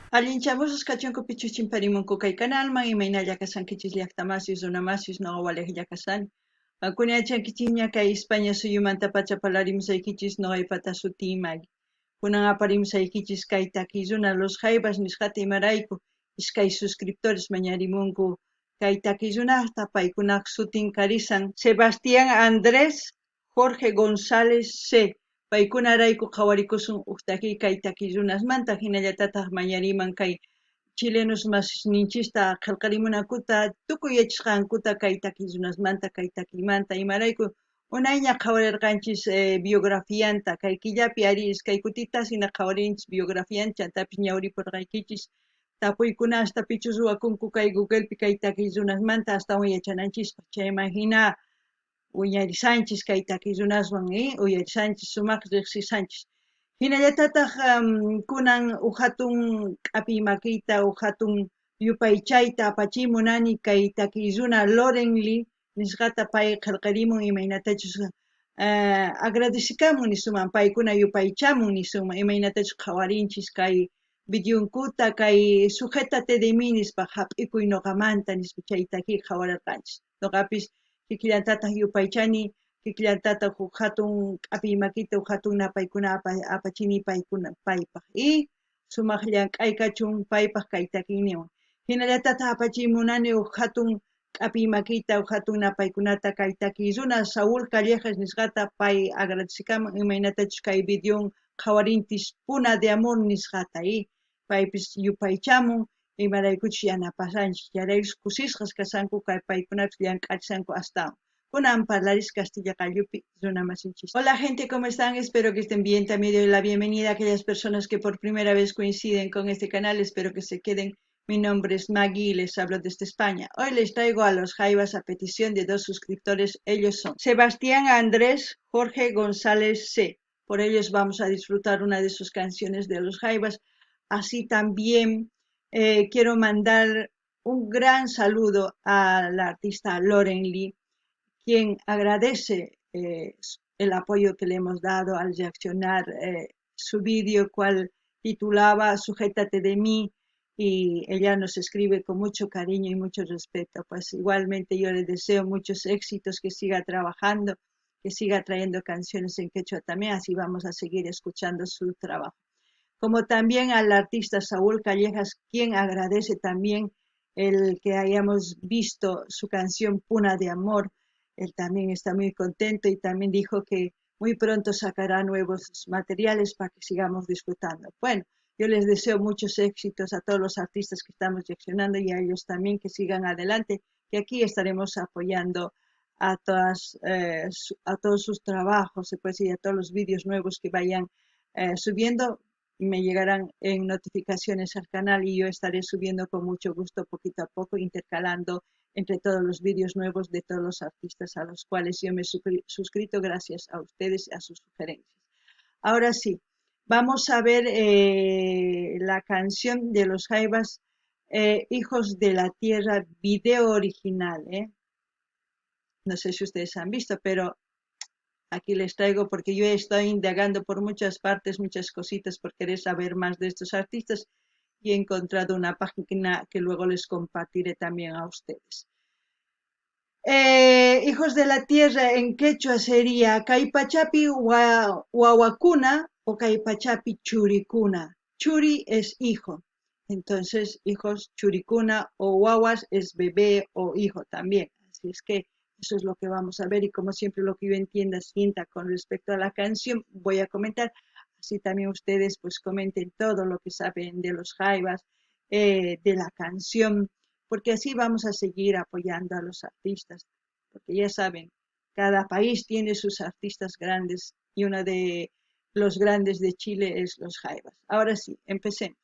Allinchamusas kachunku pichuchin parimunku kay canalman imaynalla kasankichis llaqtamasius runamasius noqa waliqlla kasani. Kunyachankichis ña kay España suyumanta pacha palarimusaykichis noqaypata sutiymari. Kunan aparimusaykichis kay takiy runa Los Jaivas nisqata imarayku iskay suscriptores mañarimunku kay takiy runaqta paykunaqa sutin karisan Sebastián Andrés Jorge González C. Paykunarayku qhawarikusun takiy kay takiy runasmanta hinallatataq mañariman kay chilenos masninchista qillqarimunakuta tukuy yachashqankuta kay takiy runasmanta kay takiymanta imarayku unayña qhawarirqanchis biografianta kay killapi ari iskay kutitas hina qhawarinchis biografianta chantapis ñawripurqaykichis tapuykunasta hasta ruwakunku kay Googlepi kay takiy runasmanta astawan yachananchis chayman hina wiñarisanchis kay takiy runaswan uyarisanchis sumaq riqsisanchis. Hinallatataq kunan hatun q'apiy makiyta hatun yupaychayta apachimunani kay takiy runa Loren Lee nisqata pay qillqarimun imaynatachus agradecikamun nisuman paykuna yupaychamun nisuman imaynatachus qhawarinchis kay videonkuta kay sujétate de mí nispa hap'ikuy noqamanta nispa chay takiy qhawarirqanchis. Noqapis kikllantataq yupaychani kikllantataq huk hatun q'apiy makita huk hatun napaykuna apachini paykuna paypaq y sumaq llank'ay kachun paypaq kay takiyniwan. Hinallatataq apachimunani huk hatun q'apiy makita huk hatun napaykunata kay takiy runa Saúl Callejas nisqata pay agradecikamun imaynatachus kay videon qhawarinchis Puna de Amor nisqata paypis yupaychamun imaraykuchus yanapasanchis chayraykus kusisqas kasanku kay paykunapis llank'achisanku astawan. Kunan parlaris Castilla Qallupi runamasinchis. Hola gente, ¿cómo están? Espero que estén bien. También doy la bienvenida a aquellas personas que por primera vez coinciden con este canal. Espero que se queden. Mi nombre es Maggie y les hablo desde España. Hoy les traigo a los Jaivas a petición de 2 suscriptores. Ellos son Sebastián Andrés Jorge González C. Por ellos vamos a disfrutar una de sus canciones de los Jaivas. Así también quiero mandar un gran saludo a la artista Loren Lee, quien agradece el apoyo que le hemos dado al reaccionar su vídeo, cual titulaba Sujétate de mí, y ella nos escribe con mucho cariño y mucho respeto. Pues igualmente yo le deseo muchos éxitos, que siga trabajando, que siga trayendo canciones en quechua también, así vamos a seguir escuchando su trabajo. Como también al artista Saúl Callejas, quien agradece también el que hayamos visto su canción Puna de Amor. Él también está muy contento y también dijo que muy pronto sacará nuevos materiales para que sigamos disfrutando. Bueno, yo les deseo muchos éxitos a todos los artistas que estamos reaccionando y a ellos también que sigan adelante, que aquí estaremos apoyando a todos sus trabajos, se puede decir, a todos los vídeos nuevos que vayan subiendo. Me llegarán en notificaciones al canal y yo estaré subiendo con mucho gusto poquito a poco, intercalando entre todos los vídeos nuevos de todos los artistas a los cuales yo me he suscrito gracias a ustedes y a sus sugerencias. Ahora sí, vamos a ver la canción de los Jaivas, Hijos de la Tierra, video original. No sé si ustedes han visto, pero aquí les traigo porque yo estoy indagando por muchas partes, muchas cositas por querer saber más de estos artistas y he encontrado una página que luego les compartiré también a ustedes. Hijos de la Tierra en quechua sería Kaypachapi Wawakuna o Kaypachapi Churikuna. Churi es hijo, entonces hijos Churikuna o Wawas es bebé o hijo también. Así es que eso es lo que vamos a ver y como siempre lo que yo sienta con respecto a la canción voy a comentar. Así también ustedes pues comenten todo lo que saben de los Jaivas, de la canción, porque así vamos a seguir apoyando a los artistas. Porque ya saben, cada país tiene sus artistas grandes y uno de los grandes de Chile es los Jaivas. Ahora sí, empecemos.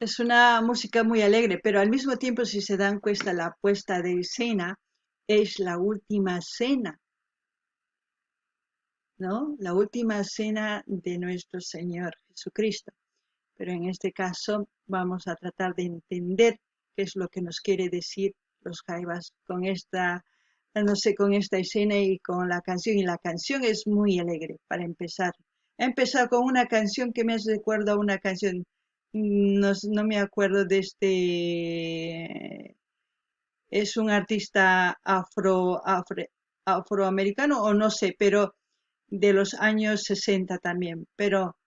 Es una música muy alegre, pero al mismo tiempo, si se dan cuenta, la puesta de escena es la última cena, ¿no? La última cena de nuestro Señor Jesucristo. Pero en este caso vamos a tratar de entender qué es lo que nos quiere decir los jaivas con esta, no sé, con esta escena y con la canción. Y la canción es muy alegre para empezar. He empezado con una canción que me hace recuerdo a una canción, no me acuerdo de es un artista afroamericano o no sé, pero de los años 60 también, pero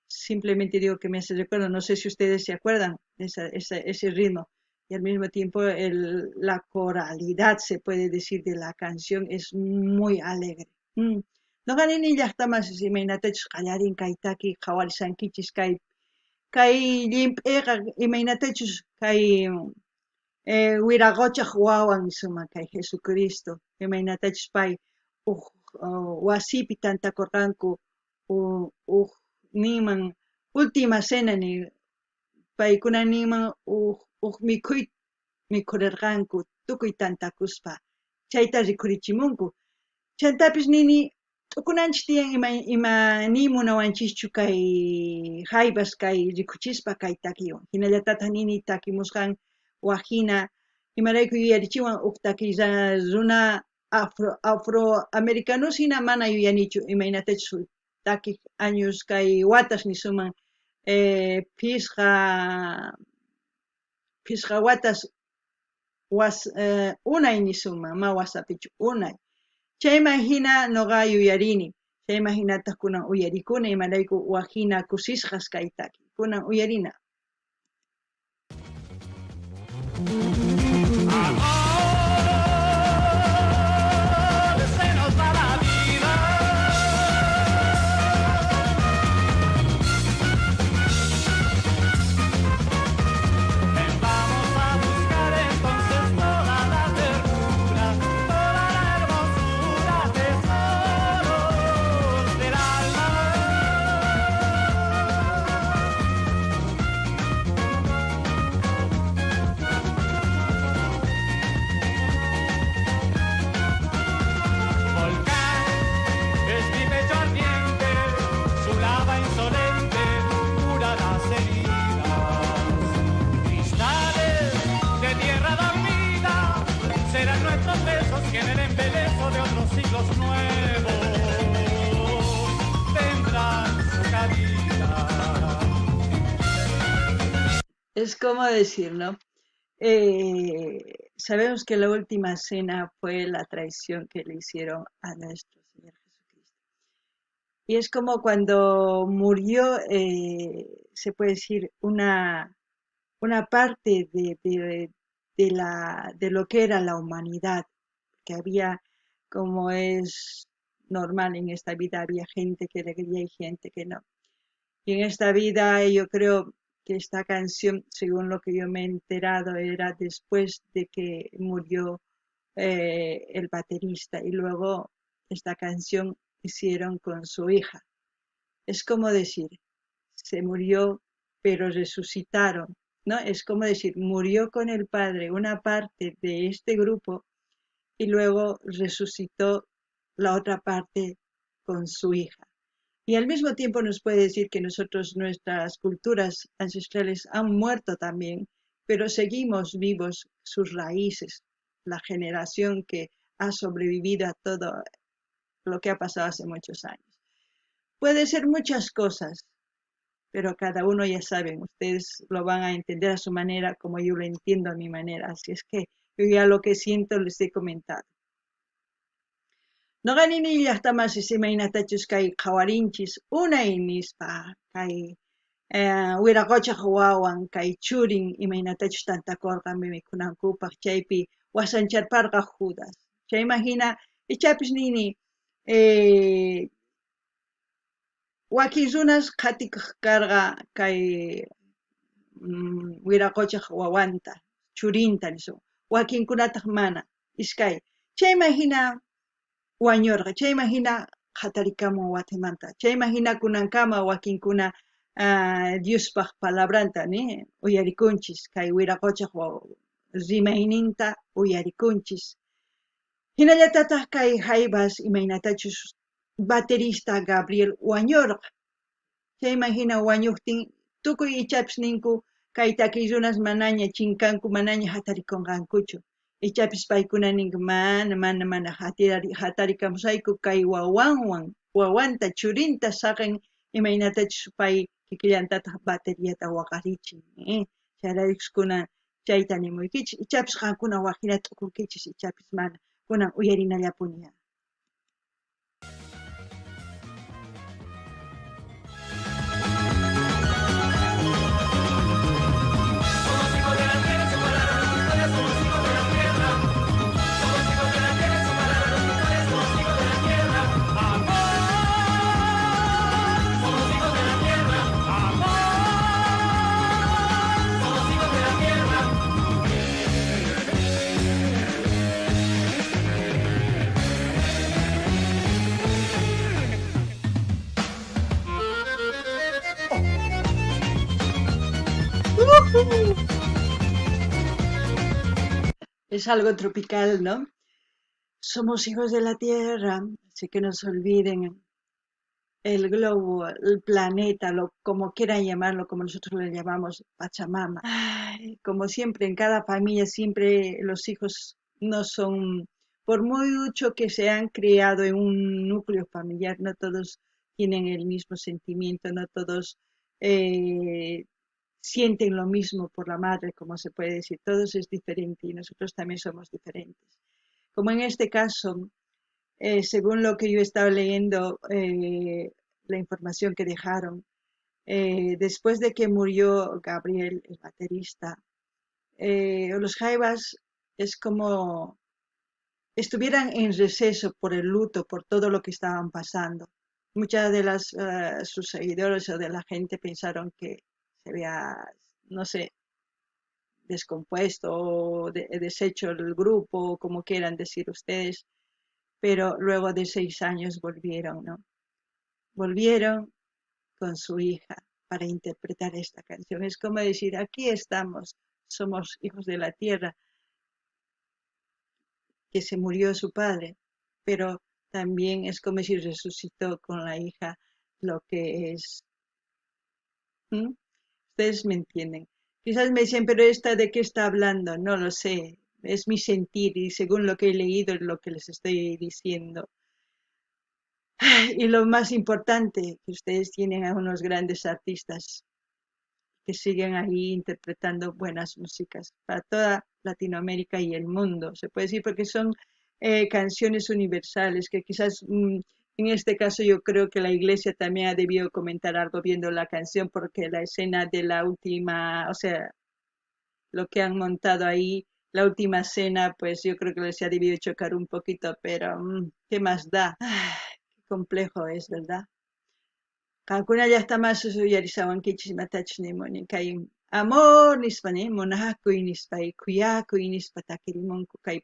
simplemente digo que me hace recuerdo, no sé si ustedes se acuerdan de ese ritmo. Y al mismo tiempo la coralidad, se puede decir, de la canción es muy alegre. No gané ni ya está más si me inatech qallarin kaitaki qhawari sankichis kay llimp'iqa imaynatachus kay wiraquchaq wawan sumak kay Jesucristo imaynatachus pay uq wasipi tantakurqanku uq niman última cena ni paykuna niman uq mikhuyta mikhurirqanku tukuy tantakuspa chayta rikhurichimunku. Chantapis nini t'ukunanchis tiyan ima ni munawanchischu kay haybas kay rikhuchispa kay takiwan. Hinallatataq nini takimusqan wajina imarayku yuyarichiwan uq takiy runa afroamericanos hina mana yuyanichu imaynatachus takiq años kay watas nisuman phisqa watas unay nisuman ma wasapichu unay. Chayman hina nuqa yuyarini. Chayman hinataq kunan uyarikuni imarayku wajina kusisqas kaytaki. Kunan uyarina. Es como decir, ¿no? Sabemos que la última cena fue la traición que le hicieron a nuestro Señor Jesucristo. Y es como cuando murió, se puede decir, una parte de lo que era la humanidad, que había, como es normal en esta vida, había gente que le quería y gente que no. Y en esta vida yo creo que esta canción, según lo que yo me he enterado, era después de que murió el baterista y luego esta canción hicieron con su hija. Es como decir, se murió pero resucitaron, ¿no? Es como decir, murió con el padre una parte de este grupo y luego resucitó la otra parte con su hija. Y al mismo tiempo nos puede decir que nosotros, nuestras culturas ancestrales han muerto también, pero seguimos vivos sus raíces, la generación que ha sobrevivido a todo lo que ha pasado hace muchos años. Puede ser muchas cosas, pero cada uno ya saben, ustedes lo van a entender a su manera como yo lo entiendo a mi manera, así es que yo ya lo que siento les he comentado. Noqanini llaqtamansis imaynatachus kay qhawarinchis unay nispa kay wiraquchaq wawan kay churin imaynatachus tantakurqanmi mikunankupaq chaypi wasancharparqa Judas. Chayman hina ichapis nini wakin runas qhatiqaq karqa kay wiraquchaq wawanta churinta nisun wakinkunataq mana iskay chayman hina wañurqa chayman hina qatarikamun watamanta chayman hina kunankama wakinkuna Diospaq palabranta uyarikunchis kay wiraquchaq rimayninta uyarikunchis. Hinallatataq kay Jaivas imaynatachus baterista Gabriel wañurqa. Chayman hina wañuqtin tukuy ichapis ninku kay takiy runas manaña chinkanku manaña hatarikunqankuchu. Ichapis paykuna ninku mana hatarikamusayku kay wawanta churinta saqin imaynatachus pay kikillantataq bateriata waqarichin. Chayraykuskuna chayta nimuykichis ichapis qankuna waqhina t'ukunkichis ichapis mana kunan uyarinallapuni. Es algo tropical, ¿no? Somos hijos de la tierra, así que no se olviden el globo, el planeta, como quieran llamarlo, como nosotros le llamamos Pachamama. Ay, como siempre, en cada familia siempre los hijos no son, por mucho que se han criado en un núcleo familiar, no todos tienen el mismo sentimiento, no todos sienten lo mismo por la madre, como se puede decir, todos es diferente y nosotros también somos diferentes. Como en este caso, según lo que yo he estado leyendo, la información que dejaron, después de que murió Gabriel, el baterista, los Jaivas es como estuvieran en receso por el luto, por todo lo que estaban pasando. Muchas de sus seguidores o de la gente pensaron que se había, no sé, descompuesto o deshecho el grupo, como quieran decir ustedes, pero luego de 6 años volvieron, ¿no? Volvieron con su hija para interpretar esta canción. Es como decir, aquí estamos, somos hijos de la tierra, que se murió su padre, pero también es como si resucitó con la hija lo que es. Ustedes me entienden. Quizás me dicen, pero esta de qué está hablando, no lo sé, es mi sentir y según lo que he leído es lo que les estoy diciendo. Y lo más importante, que ustedes tienen a unos grandes artistas que siguen ahí interpretando buenas músicas para toda Latinoamérica y el mundo, se puede decir, porque son canciones universales que quizás en este caso yo creo que la iglesia también ha debido comentar algo viendo la canción, porque la escena de la última, o sea, lo que han montado ahí, la última cena, pues yo creo que les ha debido chocar un poquito, pero ¿qué más da? Qué complejo es, ¿verdad? Kankuna llaqtaman susuyarisawankichis matachinimuni kay amor nispani munahakuy nispay kuyakuy nispa takirimunku kay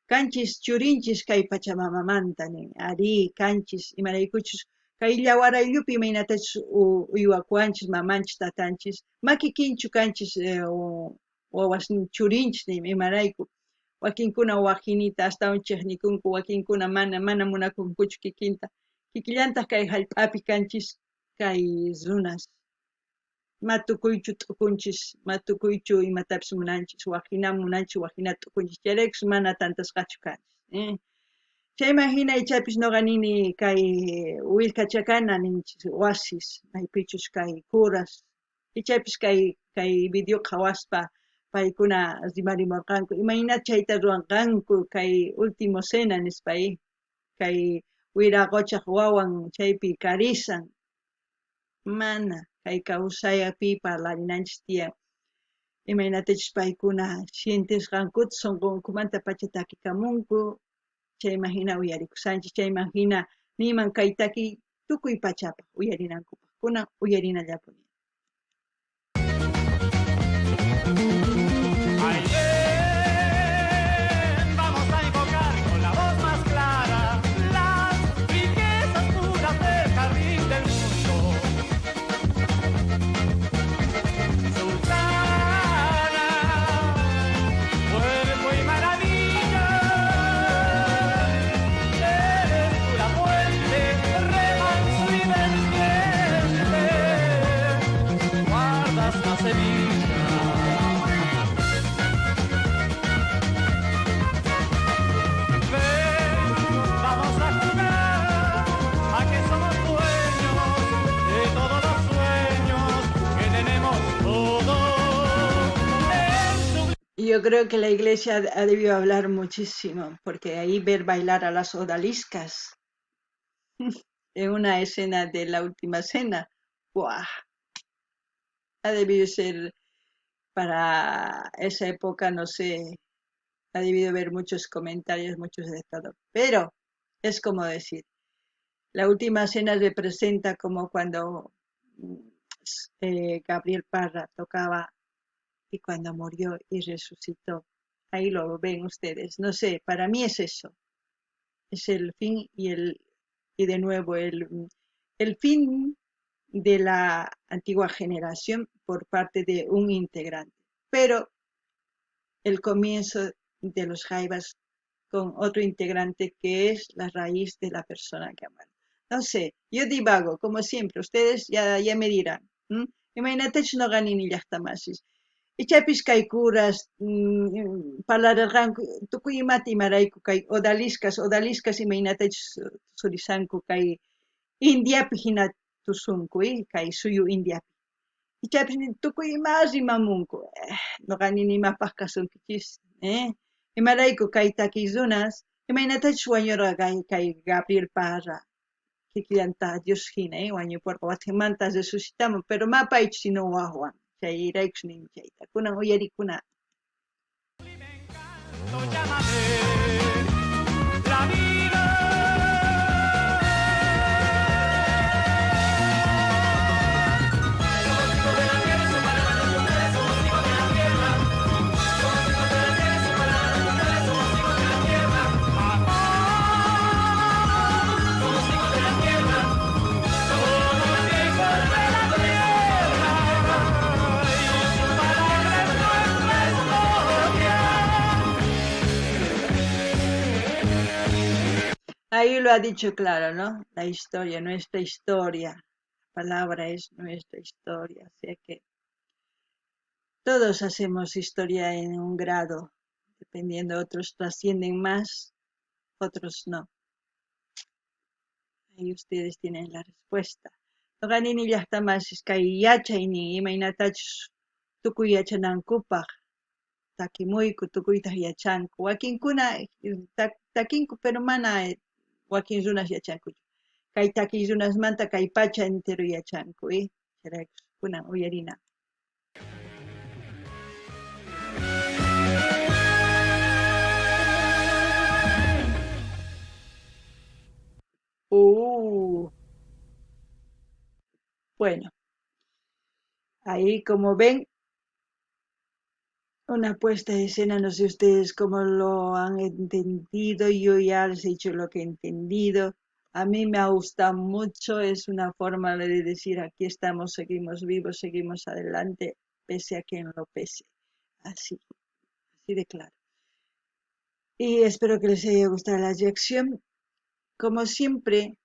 kanchis churinchis kay Pachamamamanta nin ari kanchis imaraykuchus kay llawaraylluppi imaynatachus uywakuanchis mamanchis tatanchis makikinchu kanchis wawas churinchis nin imarayku wakinkuna waqinita astawan chiqnikunku wakinkuna mana munakunkuchu kikillantaq kay hallp'api kanchis kay runas matukuychu t'ukunchis matukuychu imatapis munanchis waqhina munanchis waqhina t'ukunchis chayraykus mana tantasqachu kanchis chayman hina ichapis nuqa nini kay willkachakana ninchis wasis maypichus kay curas ichapis kay video qhawaspa paykuna rimarimurqanku imayna chayta ruwanqanku kay último cena nispay kay wiraquchaq wawan chaypi karisan mana kay kawsayapi parlarinanchis tiyan imaynatachus paykuna sientisqankuta sunqunkumanta pacha takikamunku chayman hina uyarikusanchis chayman hina niman kay takiy tukuy pachapaq uyarinankupaq kunan uyarinallapuni. tanta semilla. Ven, vamos a jugar, a que somos dueños de todos los sueños que tenemos todos. Y yo creo que la iglesia ha debido hablar muchísimo, porque ahí ver bailar a las odaliscas en una escena de la última cena, ¡buah! Ha debido ser para esa época, no sé, ha debido haber muchos comentarios, muchos de todo. Pero es como decir, la última cena representa como cuando Gabriel Parra tocaba y cuando murió y resucitó. Ahí lo ven ustedes. No sé, para mí es eso. Es el fin y de nuevo el fin de la antigua generación por parte de un integrante. Pero el comienzo de los Jaivas con otro integrante que es la raíz de la persona que aman. No sé, yo divago, como siempre, ustedes ya me dirán. Imagínate no ganin y llaqtamasis. Ichapis kay kuras, parlararqanku tukuy imata imarayku kay odaliscas imaynatach surisanku kay Indiapi hina tusunku, kay suyu Indiapi. Ichapis tukuy imas rimamunku, noqani nimapaq kasunkichis, imarayku kay takizunas, imaynatachus wañurqa kay Gabriel Parra, kikillanta Dios hina, wañuparqa wathimanta resucitamun, pero mapaychus sino waqwan, chayraykus nini chayta, kunan uyarikuna. Llámame la vida. Ahí lo ha dicho claro, ¿no? La historia, nuestra historia. La palabra es nuestra historia. Así que todos hacemos historia en un grado, dependiendo, otros trascienden más, otros no. Ahí ustedes tienen la respuesta. Noqanini llaqtamasis kay yachaynin imaynatachus tukuy yachanankupaq takimuyku tukuytaq yachanku. Wakinkuna takinku, pero mana wakin runas yachankuchu. Kay takiy runasmanta kay pacha entero yachanku, Chayraykus kunan uyarina. Bueno, ahí como ven, una puesta de escena, no sé ustedes cómo lo han entendido, yo ya les he dicho lo que he entendido. A mí me ha gustado mucho, es una forma de decir aquí estamos, seguimos vivos, seguimos adelante, pese a quien lo pese. Así de claro. Y espero que les haya gustado la reacción. Como siempre,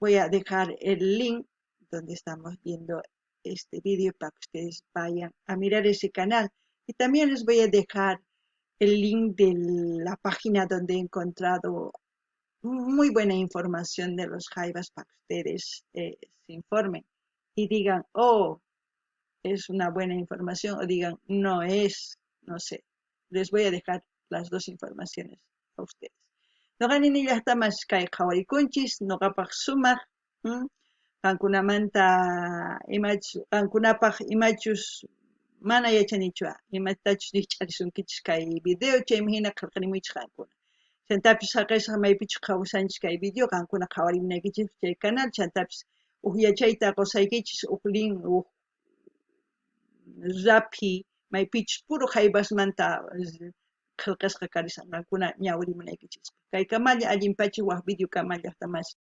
voy a dejar el link donde estamos viendo este vídeo para que ustedes vayan a mirar ese canal. Y también les voy a dejar el link de la página donde he encontrado muy buena información de los jaivas para que ustedes se informen y digan, oh, es una buena información, o digan, no es, no sé. Les voy a dejar las dos informaciones a ustedes. Noqanini llaqtamas kay qhawarikunchis, noqapaq sumaq, qankunamanta qankunapaq imachus mana yachanichwa, imatachus riqch'arisunkichis kay video, chaymi hina qillqarimuychis qankuna. Chantapis haqisqa maypichus qhawsanchis kay video, qankuna qhawarimunaykichis chay canal, chantapis yachayta qusaykichis, link, rapi, maypichus puro jaivasmanta qillqasqa karisqa qankuna ñawirimunaykichis. Kay kamalla allinpachis waq video kamalla llaqtamas